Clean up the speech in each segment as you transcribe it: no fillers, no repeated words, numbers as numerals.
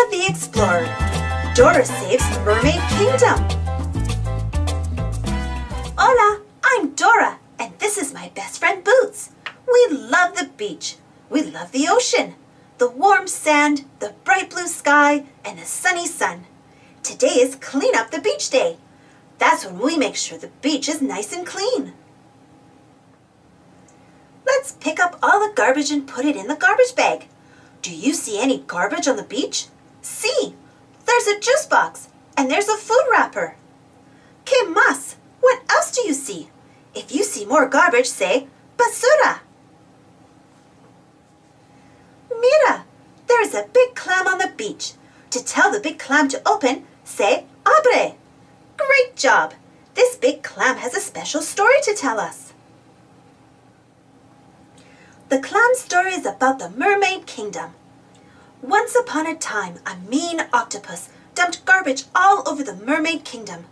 Dora the Explorer. Dora saves the Mermaid Kingdom. Hola, I'm Dora, and this is my best friend Boots. We love the beach. We love the ocean, the warm sand, the bright blue sky, and the sunny sun. Today is Clean Up the Beach Day. That's when we make sure the beach is nice and clean. Let's pick up all the garbage and put it in the garbage bag. Do you see any garbage on the beach? See, there's a juice box and there's a food wrapper. ¿Qué más? What else do you see? If you see more garbage, say basura. Mira, there is a big clam on the beach. To tell the big clam to open, say abre. Great job! This big clam has a special story to tell us. The clam story is about the Mermaid Kingdom. Once upon a time, a mean octopus dumped garbage all over the Mermaid Kingdom.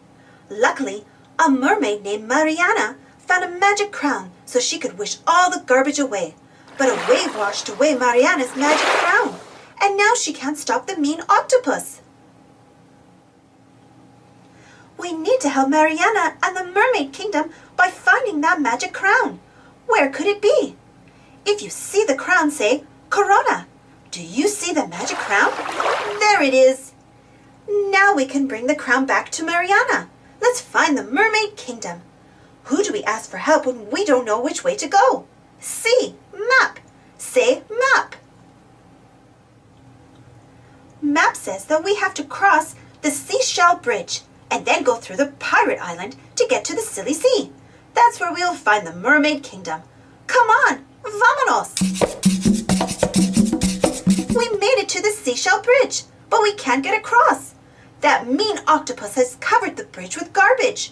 Luckily, a mermaid named Mariana found a magic crown so she could wish all the garbage away. But a wave washed away Mariana's magic crown, and now she can't stop the mean octopus. We need to help Mariana and the Mermaid Kingdom by finding that magic crown. Where could it be? If you see the crown, say Corona. Do you see the magic crown? There it is. Now we can bring the crown back to Mariana. Let's find the Mermaid Kingdom. Who do we ask for help when we don't know which way to go? See, map. Say map. Map says that we have to cross the seashell bridge and then go through the pirate island to get to the Silly Sea. That's where we'll find the Mermaid Kingdom. Come on, vámonos! We made it to the seashell bridge, but we can't get across. That mean octopus has covered the bridge with garbage.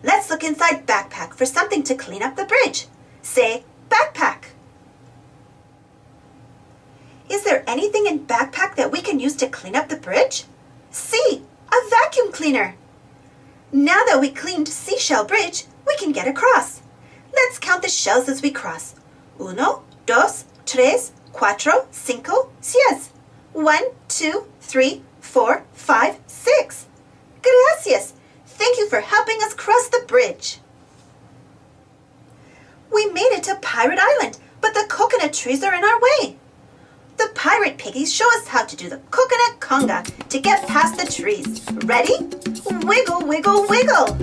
Let's look inside backpack for something to clean up the bridge. Say backpack. Is there anything in backpack that we can use to clean up the bridge? See, a vacuum cleaner. Now that we cleaned seashell bridge, we can get across. Let's count the shells as we cross. 1, 2, 3, 4, 5, 6. 1, 2, 3, 4, 5, 6. Gracias. Thank you for helping us cross the bridge. We made it to Pirate Island, but the coconut trees are in our way. The pirate piggies show us how to do the coconut conga to get past the trees. Ready? Wiggle, wiggle, wiggle.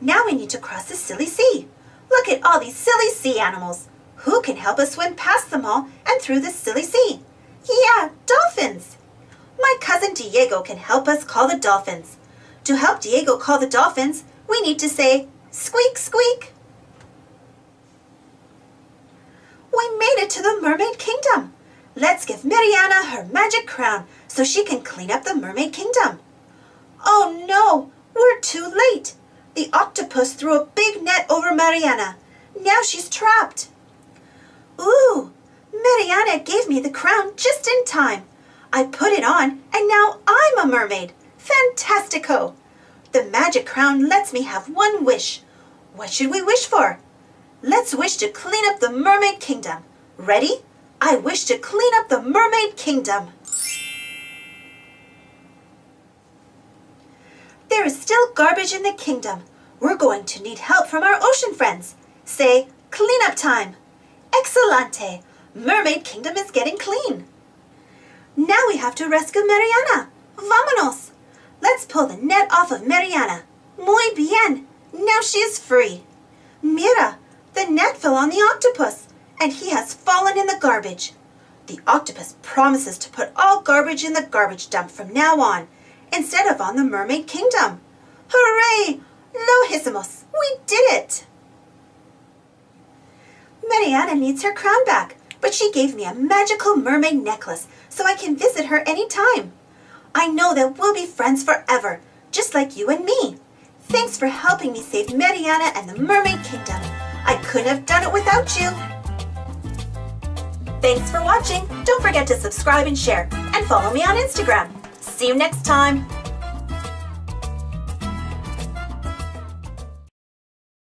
Now we need to cross the Silly Sea. Look at all these silly sea animals. Who can help us swim past them all and through the Silly Sea? Yeah, dolphins. My cousin Diego can help us call the dolphins. To help Diego call the dolphins, we need to say, squeak, squeak. We made it to the Mermaid Kingdom. Let's give Mariana her magic crown so she can clean up the Mermaid Kingdom. Oh no, we're too late. The octopus threw a big net over Mariana. Now she's trapped. Ooh, Mariana gave me the crown just in time. I put it on and now I'm a mermaid. Fantastico! The magic crown lets me have one wish. What should we wish for? Let's wish to clean up the Mermaid Kingdom. Ready? I wish to clean up the Mermaid Kingdom. There is still garbage in the kingdom. We're going to need help from our ocean friends. Say, clean up time. Excelente! Mermaid Kingdom is getting clean. Now we have to rescue Mariana. Vámonos! Let's pull the net off of Mariana. Muy bien! Now she is free. Mira, the net fell on the octopus, and he has fallen in the garbage. The octopus promises to put all garbage in the garbage dump from now on, instead of on the Mermaid Kingdom. Hooray! Lo hicimos! We did it! Mariana needs her crown back, but she gave me a magical mermaid necklace so I can visit her anytime. I know that we'll be friends forever, just like you and me. Thanks for helping me save Mariana and the Mermaid Kingdom. I couldn't have done it without you. Thanks for watching. Don't forget to subscribe and share, and follow me on Instagram. See you next time.